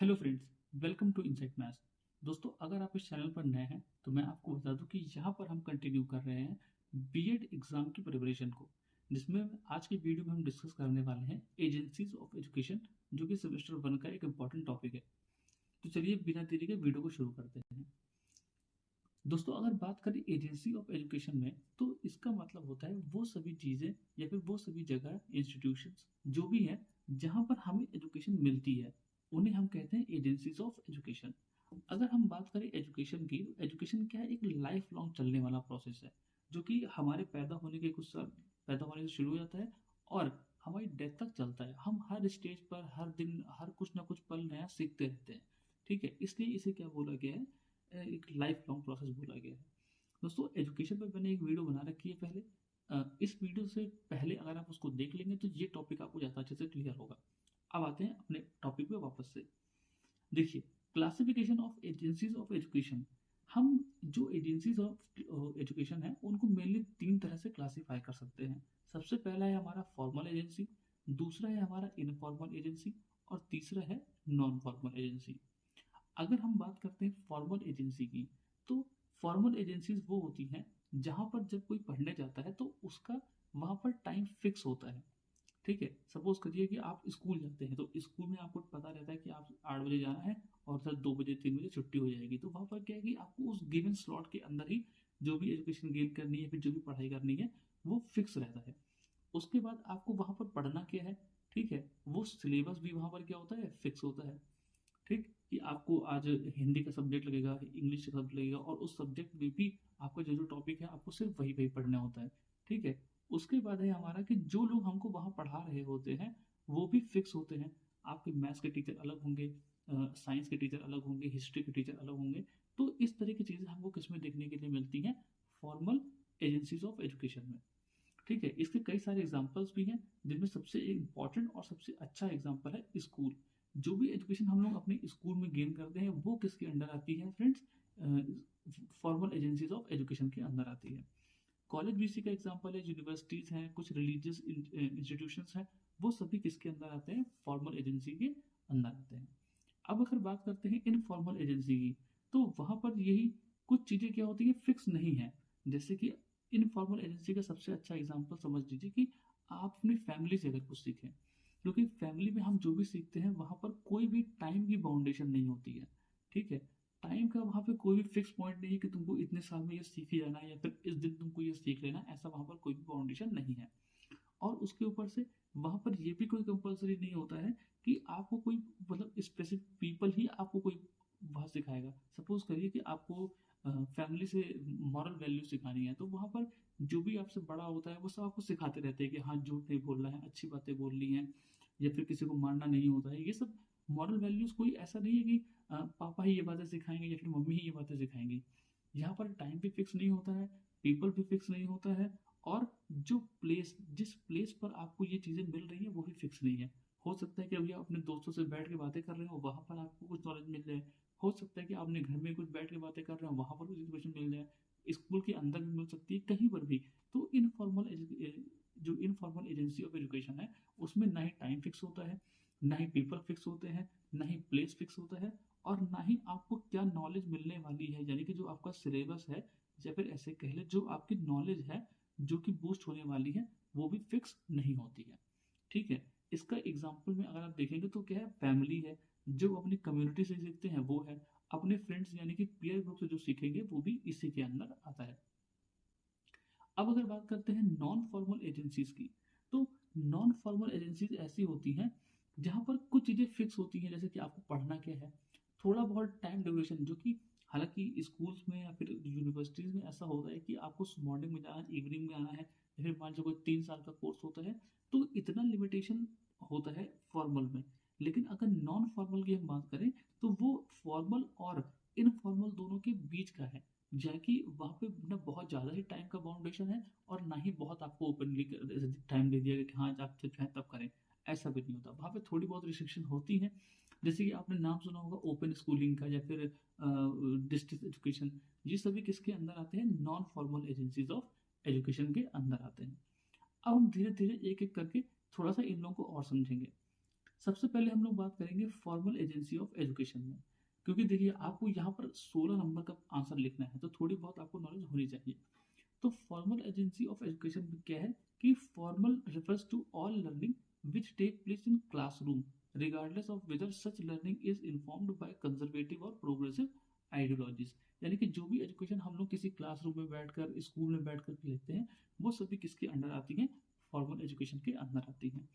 Hello friends, welcome to Insight Maths. दोस्तों, अगर आप इस चैनल पर नए हैं तो मैं आपको बता दूं कि यहाँ पर हम कंटिन्यू कर रहे हैं बीएड एग्जाम की प्रिपरेशन को, जिसमें आज की वीडियो में हम डिस्कस करने वाले हैं एजेंसीज ऑफ एजुकेशन, जो कि सेमेस्टर 1 का एक इंपॉर्टेंट टॉपिक है। तो चलिए बिना देरी के वीडियो को शुरू करते हैं। दोस्तों, अगर बात करें एजेंसी ऑफ एजुकेशन में, तो इसका मतलब होता है वो सभी चीज़ें या फिर वो सभी जगह, इंस्टीट्यूशंस जो भी हैं जहाँ पर हमें एजुकेशन मिलती है, उन्हें हम कहते हैं एजेंसीज ऑफ एजुकेशन। अगर हम बात करें एजुकेशन की, तो एजुकेशन क्या है? एक लाइफ लॉन्ग चलने वाला प्रोसेस है, जो कि हमारे पैदा होने के कुछ साल पैदा होने से शुरू हो जाता है और हमारी डेथ तक चलता है। हम हर स्टेज पर, हर दिन, हर कुछ ना कुछ पल नया सीखते रहते हैं। ठीक है, इसलिए इसे क्या बोला गया है? एक लाइफ लॉन्ग प्रोसेस बोला गया है। दोस्तों, एजुकेशन पर मैंने एक वीडियो बना रखी है पहले। इस वीडियो से पहले अगर आप उसको देख लेंगे तो ये टॉपिक आपको ज़्यादा अच्छे से क्लियर होगा। अब आते हैं अपने टॉपिक पे वापस से। देखिए, classification of agencies of education. हम जो एजेंसीज ऑफ एजुकेशन है उनको मेनली तीन तरह से क्लासीफाई कर सकते हैं। सबसे पहला है हमारा फॉर्मल एजेंसी, दूसरा है हमारा इनफॉर्मल एजेंसी, और तीसरा है नॉन फॉर्मल एजेंसी। अगर हम बात करते हैं फॉर्मल एजेंसी की, तो फॉर्मल एजेंसीज वो होती हैं जहाँ पर जब कोई पढ़ने जाता है तो उसका वहाँ पर टाइम फिक्स होता है। ठीक है, सपोज करिए कि आप स्कूल जाते हैं, तो स्कूल में आपको पता रहता है कि आप 8 बजे जाना है और सर 2 बजे 3 बजे छुट्टी हो जाएगी। तो वहाँ पर क्या है कि आपको उस गिवन स्लॉट के अंदर ही जो भी एजुकेशन गेन करनी है, फिर जो भी पढ़ाई करनी है, वो फिक्स रहता है। उसके बाद आपको वहाँ पर पढ़ना क्या है? ठीक है, वो सिलेबस भी वहाँ पर क्या होता है? फिक्स होता है। ठीक, कि आपको आज हिंदी का सब्जेक्ट लगेगा, इंग्लिश का सब्जेक्ट लगेगा, और उस सब्जेक्ट में भी आपका जो जो टॉपिक है आपको सिर्फ वही वही पढ़ना होता है। ठीक है, उसके बाद है हमारा कि जो लोग हमको वहाँ पढ़ा रहे होते हैं वो भी फिक्स होते हैं। आपके मैथ्स के टीचर अलग होंगे, साइंस के टीचर अलग होंगे, हिस्ट्री के टीचर अलग होंगे। तो इस तरह की चीज़ें हमको किसमें देखने के लिए मिलती हैं? फॉर्मल एजेंसीज ऑफ एजुकेशन में। ठीक है, इसके कई सारे एग्जाम्पल्स भी हैं, जिनमें सबसे इम्पॉर्टेंट और सबसे अच्छा एग्जाम्पल है स्कूल। जो भी एजुकेशन हम लोग अपने स्कूल में गेन करते हैं वो किसके अंडर आती है friends? Formal agencies of education के अंदर आती है। कॉलेज भी इसी का एग्जाम्पल है, यूनिवर्सिटीज हैं, कुछ रिलीजियस इंस्टीट्यूशंस हैं, वो सभी किसके अंदर आते हैं? फॉर्मल एजेंसी के अंदर आते हैं। अब अगर बात करते हैं इनफॉर्मल एजेंसी की, तो वहाँ पर यही कुछ चीज़ें क्या होती है? फिक्स नहीं है। जैसे कि इनफॉर्मल एजेंसी का सबसे अच्छा एग्जाम्पल समझ लीजिए कि आप अपनी फैमिली से अगर कुछ सीखें, क्योंकि फैमिली में हम जो भी सीखते हैं वहाँ पर कोई भी टाइम की बाउंडेशन नहीं होती है। ठीक है, टाइम का वहाँ पे कोई भी फिक्स पॉइंट नहीं है कि तुमको इतने साल में ये सीख ही जाना है या फिर इस दिन तुमको ये सीख लेना है, ऐसा वहाँ पर कोई भी बाउंडेशन नहीं है। और उसके ऊपर से वहाँ पर ये भी कोई कंपलसरी नहीं होता है कि आपको कोई, मतलब स्पेसिफिक पीपल ही आपको कोई वहाँ सिखाएगा। सपोज करिए कि आपको फैमिली से मॉरल वैल्यू सिखानी है, तो वहाँ पर जो भी आपसे बड़ा होता है वो सब आपको सिखाते रहते हैं कि हाँ, झूठ नहीं बोलना है, अच्छी बातें बोलनी है, या फिर किसी को मारना नहीं होता है। ये सब मॉरल वैल्यूज कोई ऐसा नहीं है कि पापा ही ये बातें सिखाएंगे या फिर मम्मी ही ये बातें सिखाएंगी। यहाँ पर टाइम भी फिक्स नहीं होता है, पीपल भी फिक्स नहीं होता है, और जो प्लेस, जिस प्लेस पर आपको ये चीज़ें मिल रही है वो भी फिक्स नहीं है। हो सकता है कि अभी आप अपने दोस्तों से बैठ के बातें कर रहे हो, वहाँ पर आपको कुछ नॉलेज मिल जाए। हो सकता है कि आपने घर में कुछ बैठ के बातें कर रहे हो, वहाँ पर कुछ इन्फॉर्मेशन मिल जाए। स्कूल के अंदर भी मिल सकती है, कहीं पर भी। तो जो इनफॉर्मल एजेंसी ऑफ एजुकेशन है, उसमें ना ही टाइम फिक्स होता है, ना ही पीपल फिक्स होते हैं, ना ही प्लेस फिक्स होता है, और ना ही आपको क्या नॉलेज मिलने वाली है, यानी कि जो आपका सिलेबस है, या फिर ऐसे कह ले जो आपकी नॉलेज है जो कि बूस्ट होने वाली है, वो भी फिक्स नहीं होती है। ठीक है, इसका एग्जाम्पल में अगर आप देखेंगे तो क्या है? फैमिली है, जो अपनी कम्युनिटी से सीखते हैं वो है, अपने फ्रेंड्स यानी कि पीयर ग्रुप से जो सीखेंगे वो भी इसी के अंदर आता है। अब अगर बात करते हैं नॉन फॉर्मल एजेंसीज की, तो नॉन फॉर्मल एजेंसीज ऐसी होती हैं जहाँ पर कुछ चीज़ें फिक्स होती हैं, जैसे कि आपको पढ़ना क्या है, थोड़ा बहुत टाइम ड्यूरेशन, जो कि हालांकि स्कूल्स में या फिर यूनिवर्सिटीज़ में ऐसा होता है कि आपको मॉर्निंग में जाना है, इवनिंग में आना है, या फिर मान लीजिए कोई 3 साल का कोर्स होता है, तो इतना लिमिटेशन होता है फॉर्मल में। लेकिन अगर नॉन फॉर्मल की हम बात करें, तो वो फॉर्मल और इनफॉर्मल दोनों के बीच का है, जहाँ कि वहाँ पे ना बहुत ज़्यादा ही टाइम का बाउंडेशन है, और ना ही बहुत आपको ओपनली टाइम दे दिया गया कि हाँ आप जब चाहें तब करें। ऐसा भी नहीं होता, वहाँ पे थोड़ी बहुत रिस्ट्रिक्शन होती हैं। जैसे कि आपने नाम सुना होगा ओपन स्कूलिंग का, या फिर डिस्टेंस एजुकेशन। ये सभी किसके अंदर आते हैं? Non formal agencies of education के अंदर आते हैं। अब हम धीरे धीरे एक एक करके थोड़ा सा इन लोगों को और समझेंगे। सबसे पहले हम लोग बात करेंगे फॉर्मल एजेंसी ऑफ एजुकेशन में, क्योंकि देखिए आपको यहाँ पर 16 नंबर का आंसर लिखना है तो थोड़ी बहुत आपको नॉलेज होनी चाहिए। तो फॉर्मल एजेंसी ऑफ एजुकेशन में क्या है कि formal refers to all learning which take place in classroom regardless of whether such learning is informed by conservative और प्रोग्रेसिव आइडियोलॉजीज। यानी कि जो भी एजुकेशन हम लोग किसी क्लासरूम में बैठकर स्कूल में बैठकर लेते हैं वो सभी किसके अंडर आती हैं, फॉर्मल एजुकेशन के अंदर आती हैं।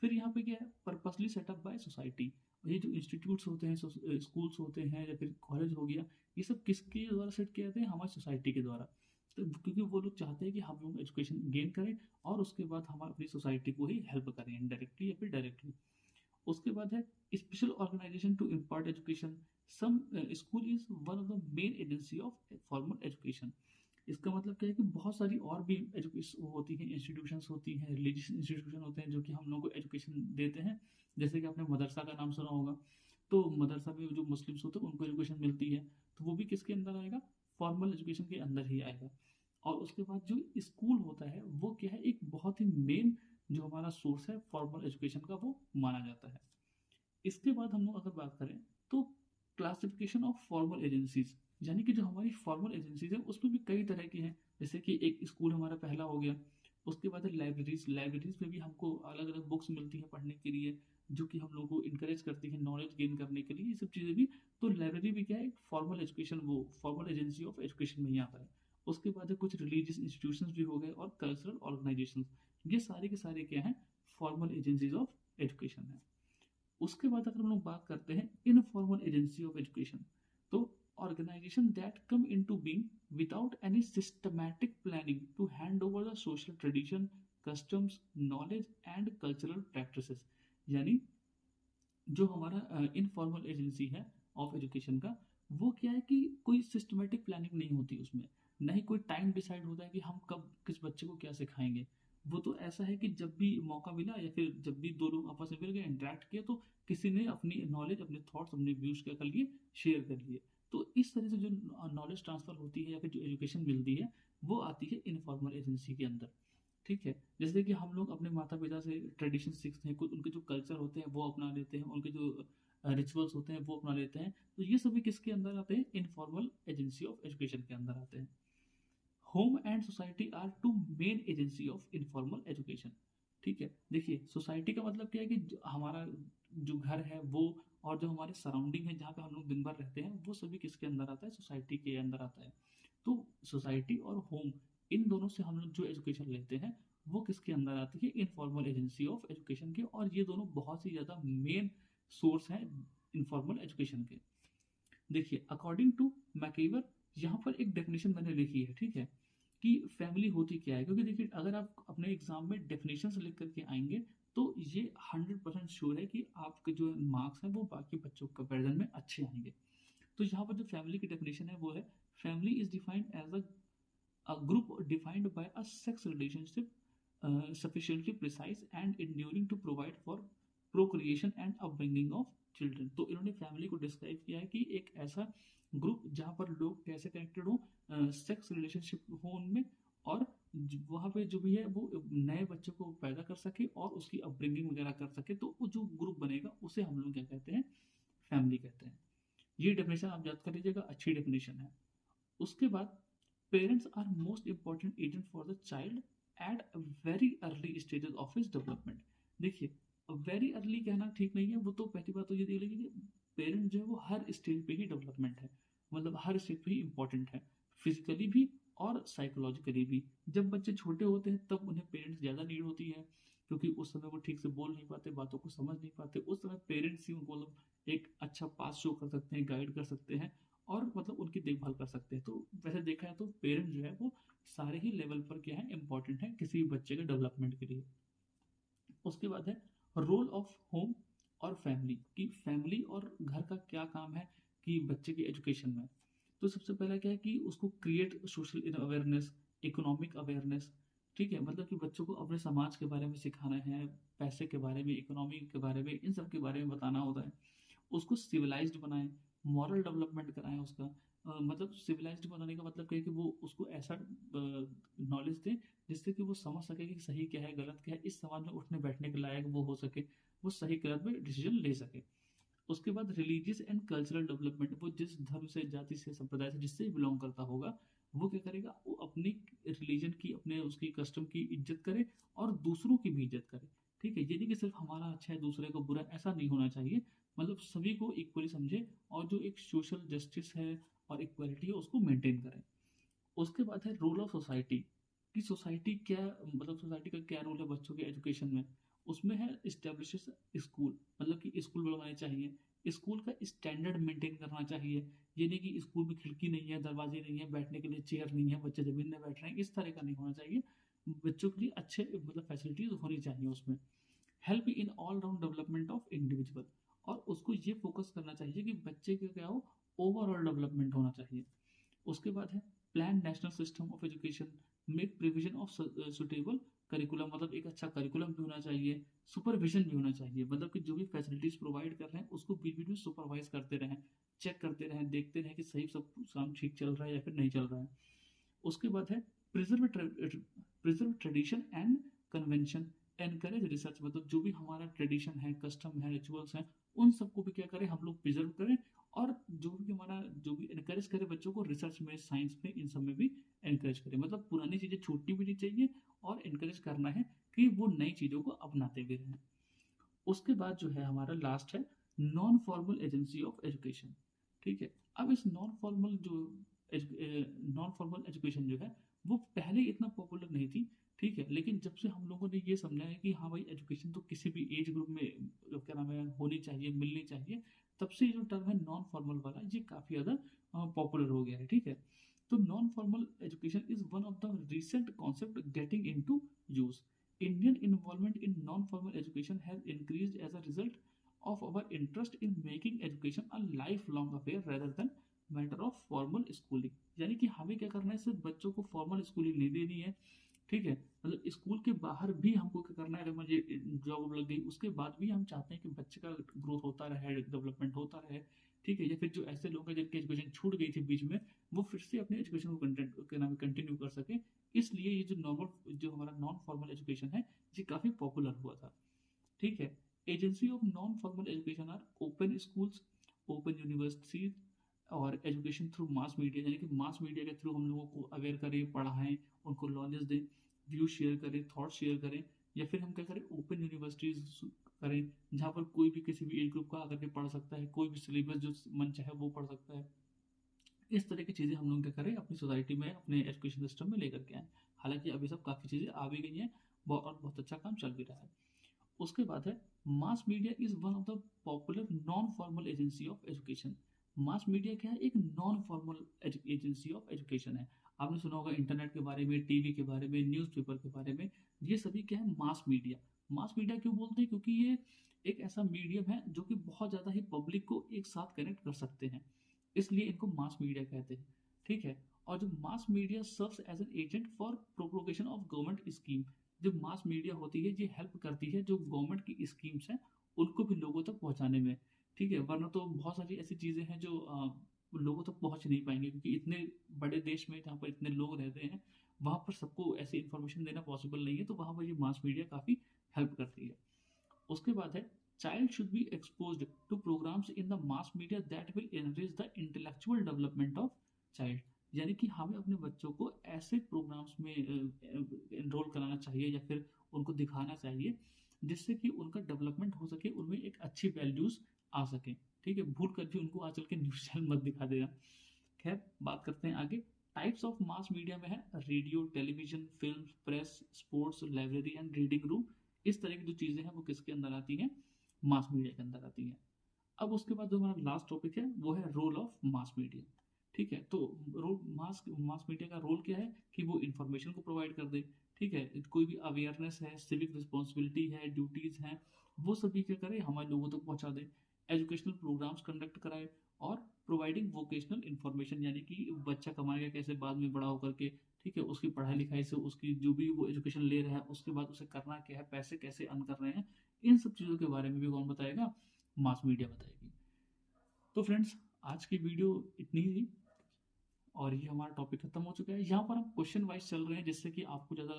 फिर यहाँ पे क्या है, पर्पसली सेटअप बाय सोसाइटी। ये जो इंस्टीट्यूट्स होते हैं, स्कूल्स होते हैं या फिर कॉलेज हो गया, ये सब किसके द्वारा सेट किए जाते हैं, हमारी सोसाइटी के द्वारा। तो क्योंकि वो लोग चाहते हैं कि हम लोग एजुकेशन गेन करें और उसके बाद हम अपनी सोसाइटी को ही हेल्प करें इनडायरेक्टली या फिर डायरेक्टली। उसके बाद है special organisation to impart education. Some school is one of the main agency of formal education. इसका मतलब क्या है कि बहुत सारी और भी एजुकेशन होती हैं, इंस्टीट्यूशंस होती हैं, रिलीजियस इंस्टीट्यूशन होते हैं जो कि हम लोग को एजुकेशन देते हैं। जैसे कि आपने मदरसा का नाम सुना होगा, तो मदरसा में जो मुस्लिम्स होते हैं उनको एजुकेशन मिलती है, तो वो भी किसके अंदर आएगा, फॉर्मल एजुकेशन के अंदर ही आएगा। और उसके बाद जो स्कूल होता है वो क्या है, एक बहुत ही मेन जो हमारा सोर्स है फॉर्मल एजुकेशन का वो माना जाता है। इसके बाद हम लोग अगर बात करें तो क्लासिफिकेशन ऑफ फॉर्मल एजेंसीज, यानी कि जो हमारी फॉर्मल एजेंसीज है उसमें भी कई तरह की हैं। जैसे कि एक स्कूल हमारा पहला हो गया, उसके बाद है लाइब्रेरीज। लाइब्रेरीज में भी हमको अलग अलग बुक्स मिलती हैं पढ़ने के लिए, जो कि हम लोगों को इंकरेज करती है नॉलेज गेन करने के लिए, ये सब चीज़ें भी। तो लाइब्रेरी भी क्या है, फॉर्मल एजुकेशन, वो फॉर्मल एजेंसी ऑफ एजुकेशन में ही आता है। उसके बाद है कुछ रिलीजियस इंस्टीट्यूशंस भी हो गए और कल्चरल ऑर्गेनाइजेशन, ये सारे के सारे क्या हैं, फॉर्मल एजेंसीज ऑफ एजुकेशन है। उसके बाद अगर हम लोग बात करते हैं इनफॉर्मल एजेंसी ऑफ एजुकेशन, तो organisation that come into being without any systematic planning to hand over the social tradition, customs, knowledge and cultural practices. यानी जो हमारा इनफॉर्मल एजेंसी है ऑफ एजुकेशन का, वो क्या है कि कोई सिस्टमेटिक प्लानिंग नहीं होती उसमें, ना ही कोई टाइम डिसाइड होता है कि हम कब किस बच्चे को क्या सिखाएंगे। वो तो ऐसा है कि जब भी मौका मिला या फिर जब भी दो लोग आपस में मिल गए, इंटरेक्ट किया, तो किसी ने अपनी नॉलेज, अपने थॉट्स, अपने व्यूज क्या कर लिए, शेयर कर लिए। तो इस तरह से जो नॉलेज ट्रांसफर होती है या फिर जो एजुकेशन मिलती है वो आती है इनफॉर्मल एजेंसी के अंदर। ठीक है, जैसे कि हम लोग अपने माता पिता से ट्रेडिशन सीखते हैं, कुछ उनके जो कल्चर होते हैं वो अपना लेते हैं, उनके जो रिचुअल्स होते हैं वो अपना लेते हैं। तो ये सभी किसके अंदर आते हैं, इनफॉर्मल एजेंसी ऑफ एजुकेशन के अंदर आते हैं। Home and society are two main agency of informal education. ठीक है, देखिए सोसाइटी का मतलब क्या है कि हमारा जो घर है वो, और जो हमारे सराउंडिंग है जहाँ पे हम लोग दिन भर रहते हैं, वो सभी किसके अंदर आता है, सोसाइटी के अंदर आता है। तो सोसाइटी और होम, इन दोनों से हम लोग जो एजुकेशन लेते हैं वो किसके अंदर आती है, इनफॉर्मल एजेंसी ऑफ एजुकेशन के। और ये दोनों बहुत ही ज़्यादा मेन सोर्स हैं इनफॉर्मल एजुकेशन के। देखिए अकॉर्डिंग टू मैकेवर, यहाँ पर एक डेफिनेशन मैंने लिखी है, ठीक है, कि फैमिली होती क्या है। क्योंकि देखिए अगर आप अपने एग्जाम में डेफिनेशन लिख करके आएंगे तो ये 100% श्योर है कि आपके जो मार्क्स हैं वो बाकी बच्चों के कंपेरिजन में अच्छे आएंगे। तो यहाँ पर जो फैमिली की डेफिनेशन है वो है, family is defined as a group defined by a sex relationship sufficiently precise and enduring to provide for procreation and upbringing of children। तो इन्होंने फैमिली को डिस्क्राइब किया है कि एक ऐसा ग्रुप जहाँ पर लोग कैसे कनेक्टेड हो, सेक्स रिलेशनशिप हो उनमें, और वहाँ पे जो भी है वो नए बच्चों को पैदा कर सके और उसकी अपब्रिंगिंग वगैरह कर सके। तो वो जो ग्रुप बनेगा उसे हम लोग क्या कहते हैं, फैमिली कहते हैं। ये डेफिनेशन आप याद कर लीजिएगा, अच्छी डेफिनेशन है। उसके बाद parents are most important agent for the child at a very early stages of his development. देखिए वेरी अर्ली कहना ठीक नहीं है, वो तो पहली बात तो ये देख लीजिए कि पेरेंट जो है वो हर स्टेज पे ही डेवलपमेंट है, मतलब हर स्टेज पे ही इंपॉर्टेंट है, फिजिकली भी और साइकोलॉजिकली भी। जब बच्चे छोटे होते हैं तब उन्हें पेरेंट्स ज़्यादा नीड होती है, क्योंकि उस समय वो ठीक से बोल नहीं पाते, बातों को समझ नहीं पाते। उस समय पेरेंट्स ही उनको मतलब एक अच्छा पास शो कर सकते हैं, गाइड कर सकते हैं और मतलब उनकी देखभाल कर सकते हैं। तो वैसे देखा है तो पेरेंट्स जो है वो सारे ही लेवल पर क्या है, इंपॉर्टेंट है किसी भी बच्चे के डेवलपमेंट के लिए। उसके बाद है रोल ऑफ होम और फैमिली, कि फैमिली और घर का क्या काम है कि बच्चे की एजुकेशन में। तो सबसे पहला क्या है कि उसको create social awareness, economic awareness. ठीक है, मतलब कि बच्चों को अपने समाज के बारे में सिखाना है, पैसे के बारे में, इकोनॉमी के बारे में, इन सब के बारे में बताना होता है। उसको सिविलाइज्ड बनाएं, मॉरल डेवलपमेंट कराएं उसका, मतलब सिविलाइज्ड बनाने का मतलब क्या है कि वो उसको ऐसा नॉलेज दें जिससे कि वो समझ सके कि सही क्या है गलत क्या है, इस समाज में उठने बैठने के लायक वो हो सके, वो सही गलत में डिसीजन ले सके। उसके बाद रिलीजियस एंड कल्चरल डेवलपमेंट, वो जिस धर्म से, जाति से, संप्रदाय से, जिससे बिलोंग करता होगा, वो क्या करेगा, वो अपनी रिलीजन की, अपने उसकी कस्टम की इज्जत करे और दूसरों की भी इज्जत करे। ठीक है, ये नहीं कि सिर्फ हमारा अच्छा है दूसरे को बुरा, ऐसा नहीं होना चाहिए। मतलब सभी को इक्वली समझे और जो एक सोशल जस्टिस है और इक्वलिटी है उसको मेंटेन करें। उसके बाद है रोल ऑफ सोसाइटी, कि सोसाइटी क्या, मतलब सोसाइटी का क्या रोल है बच्चों के एजुकेशन में। उसमें है इस्टेब्लिश स्कूल, मतलब कि स्कूल बनवाने चाहिए, स्कूल का स्टैंडर्ड मेंटेन करना चाहिए। ये नहीं कि स्कूल में खिड़की नहीं है, दरवाजे नहीं है, बैठने के लिए चेयर नहीं है, बच्चे जमीन में बैठ रहे हैं, इस तरह का नहीं होना चाहिए। बच्चों के लिए अच्छे मतलब फैसिलिटीज होनी चाहिए उसमें। Help in all round development of individual, और उसको ये फोकस करना चाहिए कि बच्चे का क्या हो, ओवरऑल डेवलपमेंट होना चाहिए। उसके बाद है plan national system of education, make provision of suitable curriculum, मतलब एक अच्छा करिकुलम भी होना चाहिए, सुपरविजन भी होना चाहिए, मतलब कि जो भी फैसिलिटीज प्रोवाइड कर रहे हैं उसको बीच बीच में सुपरवाइज करते रहें, चेक करते रहें, देखते रहें कि सही सब काम ठीक चल रहा है या फिर नहीं चल रहा है। उसके बाद है preserve preserve tradition and convention, encourage research, मतलब जो भी हमारा ट्रेडिशन है, कस्टम है, रिचुअल्स हैं, उन सबको भी क्या करें, हम लोग प्रिजर्व करें। और जो भी हमारा, जो भी एनकरेज करे बच्चों को रिसर्च में, साइंस में, इन सब में भी एनकरेज करें, मतलब पुरानी चीज़ें छूटनी भी नहीं चाहिए और एनकरेज करना है कि वो नई चीज़ों को अपनाते भी रहें। उसके बाद जो है हमारा लास्ट है non formal agency of education. ठीक है, अब इस नॉन फॉर्मल जो नॉन फॉर्मल एजुकेशन जो है वो पहले इतना पॉपुलर नहीं थी। ठीक है, लेकिन जब से हम लोगों ने ये समझा है कि हाँ भाई एजुकेशन तो किसी भी एज ग्रुप में क्या नाम है होनी चाहिए, मिलनी चाहिए, तब से जो टर्म है नॉन फॉर्मल वाला ये काफ़ी ज़्यादा पॉपुलर हो गया है। ठीक है, तो non formal education is one of the recent concept getting into use. Indian involvement in non-formal education has increased as a result of our interest in making education a lifelong affair rather than matter of formal schooling। यानी कि हमें क्या करना है, सिर्फ बच्चों को formal schooling नहीं देनी है। ठीक है, मतलब स्कूल के बाहर भी हमको क्या करना है, अगर मुझे जॉब लग गई उसके बाद भी हम चाहते हैं कि बच्चे का ग्रोथ होता रहे, डेवलपमेंट होता रहे। ठीक है, या फिर जो ऐसे लोग हैं जिनकी एजुकेशन छूट गई थी बीच में, वो फिर से अपने एजुकेशन को कंटेंट के नाम कंटिन्यू कर सके। इसलिए ये जो नॉर्मल, जो हमारा नॉन फॉर्मल एजुकेशन है, ये काफ़ी पॉपुलर हुआ था। ठीक है, agency of non formal education are open schools, open universities, और एजुकेशन थ्रू मास मीडिया, यानी कि मास मीडिया के थ्रू हम लोगों को अवेयर करें, पढ़ाएं, उनको नॉलेज दें, व्यू शेयर करें, थॉट शेयर करें। या फिर हम क्या करें, ओपन यूनिवर्सिटीज करें जहाँ पर कोई भी किसी भी एज ग्रुप का आकर के पढ़ सकता है, कोई भी सिलेबस जो मन चाहे वो पढ़ सकता है। इस तरह की चीज़ें हम लोग क्या करें अपनी सोसाइटी में, अपने एजुकेशन सिस्टम में लेकर के आए। हालांकि अभी सब काफ़ी चीज़ें आ भी गई हैं और बहुत अच्छा काम चल भी रहा है। उसके बाद है mass media is one of the popular non formal agency of education. Mass media क्या है, एक non formal agency of education है। आपने सुना होगा इंटरनेट के बारे में, टीवी के बारे में, न्यूज़पेपर के बारे में, ये सभी क्या है, मास मीडिया। मास मीडिया क्यों बोलते हैं, क्योंकि ये एक ऐसा मीडियम है जो कि बहुत ज़्यादा ही पब्लिक को एक साथ कनेक्ट कर सकते हैं, इसलिए इनको मास मीडिया कहते हैं। ठीक है, और जो mass media serves as an agent for propagation of government scheme, जो मास मीडिया होती है ये हेल्प करती है जो गवर्नमेंट की स्कीम्स हैं उनको भी लोगों तक पहुंचाने में। ठीक है, वरना तो बहुत सारी ऐसी चीज़ें हैं जो लोगों तक पहुंच नहीं पाएंगे, क्योंकि इतने बड़े देश में जहाँ पर इतने लोग रहते हैं वहाँ पर सबको ऐसी इन्फॉर्मेशन देना पॉसिबल नहीं है, तो वहाँ पर ये मास मीडिया काफ़ी हेल्प करती है। उसके बाद है child should be exposed to programmes in the mass media that will enrich the intellectual development of child. यानी कि हमें अपने बच्चों को ऐसे प्रोग्राम्स में एनरोल कराना चाहिए या फिर उनको दिखाना चाहिए जिससे कि उनका डेवलपमेंट हो सके, उनमें एक अच्छी वैल्यूज आ सके। ठीक है, भूल कर भी उनको आजकल के न्यूज़ चैनल मत दिखा देना। खैर, बात करते हैं आगे। टाइप्स ऑफ मास मीडिया में है radio, television, film, press, sports, library and reading room. इस तरह की जो चीज़ें हैं वो किसके अंदर आती हैं, मास मीडिया के अंदर आती हैं। अब उसके बाद जो हमारा लास्ट टॉपिक है वो है रोल ऑफ मास मीडिया। ठीक है, तो रोल मास मास मीडिया का रोल क्या है कि वो इंफॉर्मेशन को प्रोवाइड कर दे। ठीक है, कोई भी अवेयरनेस है, सिविक रिस्पॉन्सिबिलिटी है, ड्यूटीज़ हैं, वो सभी क्या करे, हमारे लोगों तक पहुंचा दे। एजुकेशनल प्रोग्राम्स कंडक्ट कराए और प्रोवाइडिंग वोकेशनल इन्फॉर्मेशन, यानी कि बच्चा कमाएगा कैसे बाद में बड़ा होकर के। ठीक है, उसकी पढ़ाई लिखाई से, उसकी जो भी वो एजुकेशन ले रहा है उसके बाद उसे करना क्या है, पैसे कैसे अर्न कर रहे हैं, इन सब चीज़ों के बारे में भी कौन बताएगा, मास मीडिया बताएगी। तो फ्रेंड्स, आज की वीडियो इतनी ही। और ये हमारा टॉपिक खत्म हो चुका है। यहाँ पर हम क्वेश्चन वाइज चल रहे हैं जिससे कि आपको ज़्यादा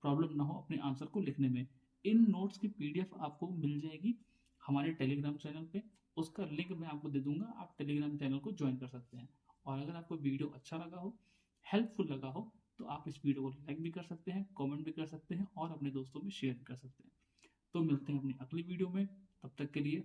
प्रॉब्लम ना हो अपने आंसर को लिखने में। इन नोट्स की पीडीएफ आपको मिल जाएगी हमारे टेलीग्राम चैनल पे, उसका लिंक मैं आपको दे दूंगा, आप टेलीग्राम चैनल को ज्वाइन कर सकते हैं। और अगर आपको वीडियो अच्छा लगा हो, हेल्पफुल लगा हो, तो आप इस वीडियो को लाइक भी कर सकते हैं, कमेंट भी कर सकते हैं और अपने दोस्तों में शेयर भी कर सकते हैं। तो मिलते हैं अपनी अगली वीडियो में, तब तक के लिए